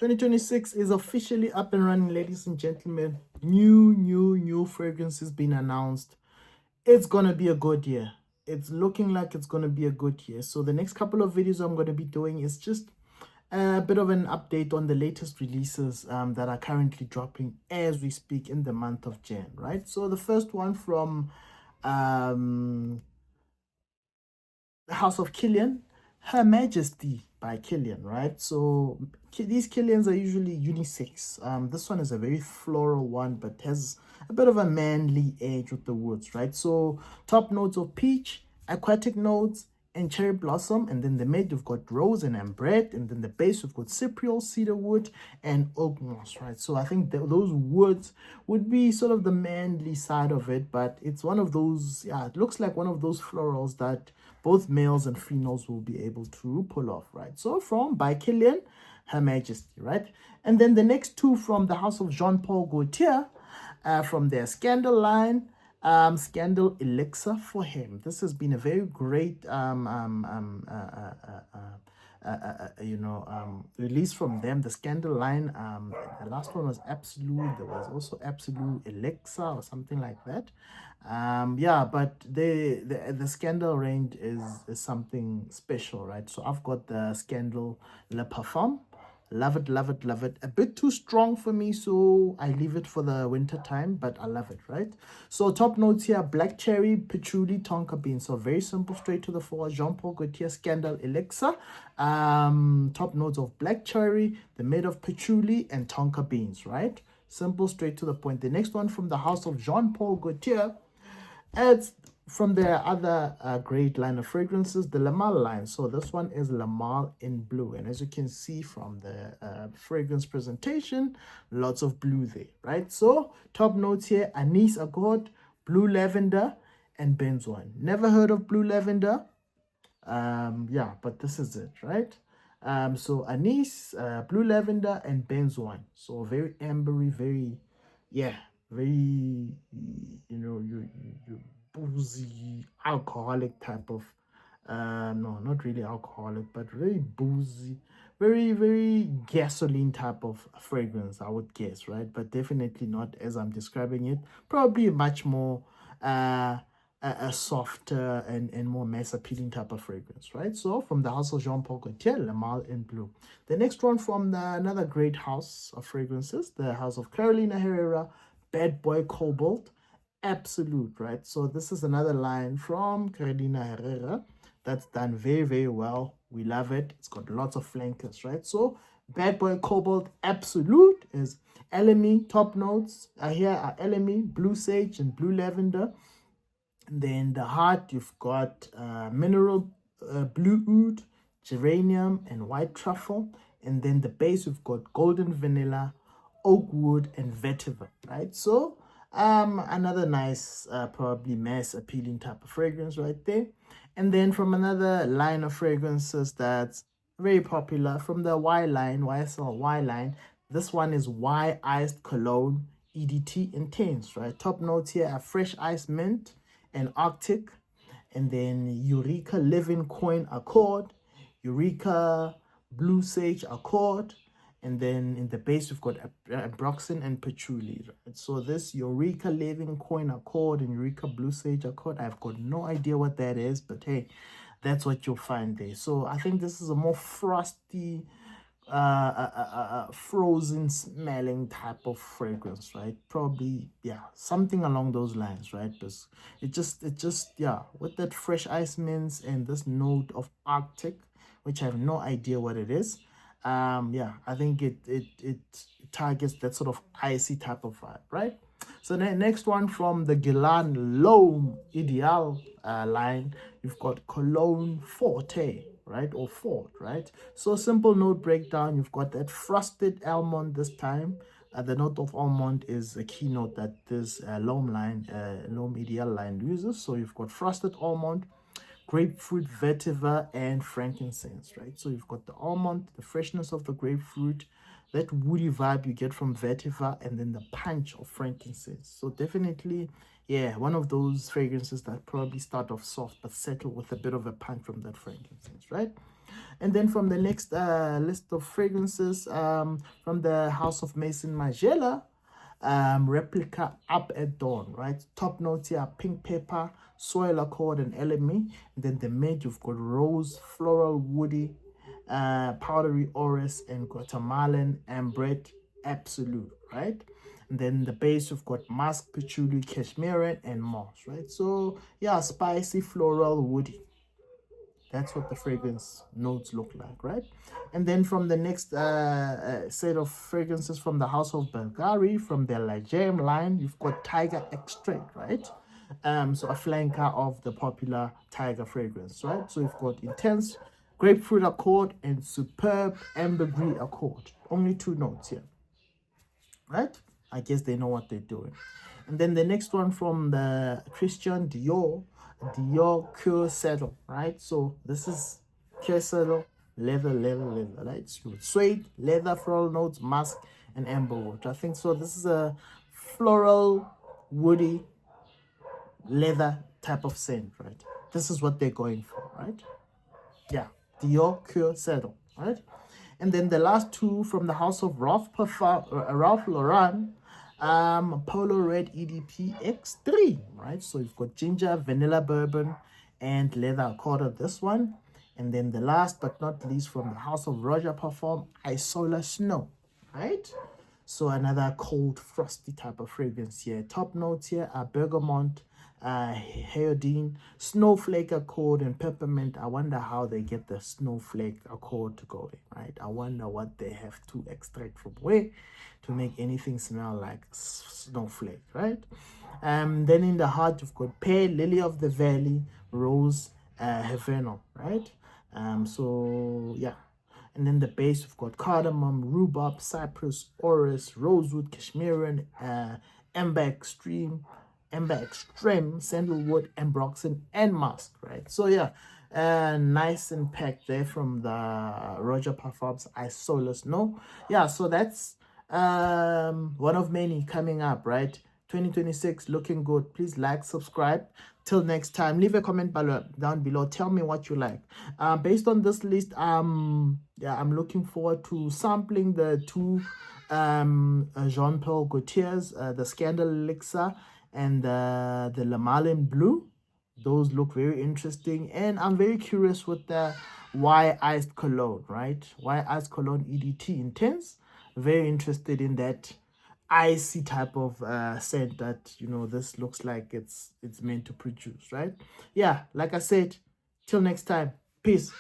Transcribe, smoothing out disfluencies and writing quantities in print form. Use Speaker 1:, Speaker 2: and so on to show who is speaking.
Speaker 1: 2026 is officially up and running, ladies and gentlemen. New fragrances been announced. It's gonna be a good year. It's looking like it's gonna be a good year. So the next couple of videos I'm gonna be doing is just a bit of an update on the latest releases that are currently dropping as we speak in the month of Jan, right? So the first one from the House of Killian, Her Majesty by Killian, right? So these Killians are usually unisex. This one is a very floral one, but has a bit of a manly edge with the woods, right? So top notes of peach, aquatic notes, and cherry blossom, and then the mid you've got rose and ambrette, and then the base you've got cypriol, cedar wood, and oak moss, right? So I think those woods would be sort of the manly side of it, but it's one of those, yeah, it looks like one of those florals that both males and females will be able to pull off, right? So from by Killian, Her Majesty, right? And then the next two from the house of PaulGaultier, from their Scandal line, Scandal Elixir for him. This has been a very great release from them. The Scandal line, the last one was Absolute. There was also Absolute Elixir or something like that. Yeah, but the Scandal range is something special, right? So I've got the Scandal Le Parfum. Love it, love it, love it. A bit too strong for me, so I leave it for the winter time, but I love it, right? So top notes here, black cherry, patchouli, tonka bean. So very simple, straight to the fore. PaulGaultier Scandal Elixir. Top notes of black cherry, the mid of patchouli, and tonka beans, right? Simple, straight to the point. The next one from the house of PaulGaultier, it's from their other great line of fragrances, the Lamal line. So this one is Lamal in blue. And as you can see from the fragrance presentation, lots of blue there, right? So top notes here, anise accord, blue lavender, and benzoin. Never heard of blue lavender. Yeah, but this is it, right? So anise, blue lavender, and benzoin. So very ambery, very, yeah, very, you boozy, alcoholic type of, no, not really alcoholic, but very boozy, very gasoline type of fragrance, I would guess, right? But definitely not as I'm describing it. Probably much more, a softer and more mass appealing type of fragrance, right? So from the house of PaulGaultier, Lamal in blue. The next one from another great house of fragrances, the house of Carolina Herrera, Bad Boy Cobalt, Absolute, right? So this is another line from Carolina Herrera that's done very well. We love it. It's got lots of flankers, right? So Bad Boy Cobalt Absolute is LME top notes. Here are LME, blue sage, and blue lavender. And then the heart, you've got mineral blue oud, geranium, and white truffle. And then the base, you've got golden vanilla, oak wood, and vetiver, right? So another nice, probably mass appealing type of fragrance right there. And then from another line of fragrances that's very popular, from the Y line, YSL Y line, this one is Y Iced Cologne EDT Intense, right? Top notes here are fresh ice mint and Arctic, and then Eureka Living Coin Accord, Eureka Blue Sage Accord, and then in the base we've got Broxin and Patchouli. Right? So this Eureka Living Coin Accord and Eureka Blue Sage Accord, I've got no idea what that is, but hey, that's what you'll find there. So I think this is a more frosty, frozen smelling type of fragrance, right? Probably, yeah, something along those lines, right? Because it just yeah, with that fresh ice mints and this note of Arctic, which I have no idea what it is. Yeah, I think it targets that sort of icy type of vibe, right? So the next one from the Guerlain Loam Idéal line, you've got Cologne Forte, right? Or Forte, right? So simple note breakdown, you've got that frosted almond this time. The note of almond is a keynote that this Loam Idéal line uses. So you've got frosted almond, grapefruit, vetiver, and frankincense, right? So you've got the almond, the freshness of the grapefruit, that woody vibe you get from vetiver, and then the punch of frankincense. So definitely, yeah, one of those fragrances that probably start off soft but settle with a bit of a punch from that frankincense, right? And then from the next list of fragrances, from the House of Mason Magiela, Replica Up at Dawn, right? Top notes here: pink pepper, soil accord, and LME. And then the mid, you've got rose, floral, woody, powdery orris, and Guatemalan ambrette absolute, right? And then the base, you've got musk, patchouli, cashmere, and moss, right? So yeah, spicy, floral, woody. That's what the fragrance notes look like, right? And then from the next set of fragrances from the house of Bvlgari, from their Gemme line, you've got Tygar Extrait, right? So a flanker of the popular Tygar fragrance, right? So you've got intense grapefruit accord and superb ambergris accord. Only 2 notes here, right? I guess they know what they're doing. And then the next one from the Christian Dior, Dior Cuir Saddle, right? So this is Cuir Saddle, leather, right? Suede, leather, floral notes, musk, and amberwood. I think so. This is a floral, woody, leather type of scent, right? This is what they're going for, right? Yeah, Dior Cuir Saddle, right? And then the last 2 from the house of Ralph Lauren, Polo Red EDP X3, right? So you've got ginger, vanilla bourbon, and leather accord of this one. And then the last but not least from the house of Roja Parfums, Isola Snow, right? So another cold, frosty type of fragrance here. Top notes here are bergamot, iodine, snowflake accord, and peppermint. I wonder how they get the snowflake accord to go in, right? I wonder what they have to extract from where to make anything smell like snowflake, right? Then in the heart, you've got pear, lily of the valley, rose, Herrera, right? So yeah. And then the base, we've got cardamom, rhubarb, cypress, orris, rosewood, cashmere, amber extreme, sandalwood, ambroxan, and musk, right? So yeah, nice and packed there from the Roja Parfums Isola Snow. Yeah, so that's one of many coming up, right? 2026 looking good. Please like, subscribe. Till next time, leave a comment down below. Tell me what you like. Based on this list, yeah, I'm looking forward to sampling the 2 Jean-Paul Gaultiers, the Scandal Elixir and the Lamalin Blue. Those look very interesting, and I'm very curious with the Y Iced Cologne, right? Y Iced Cologne EDT Intense. Very interested in that icy type of scent that, you know, this looks like it's meant to produce, right? Yeah, like I said, till next time, peace.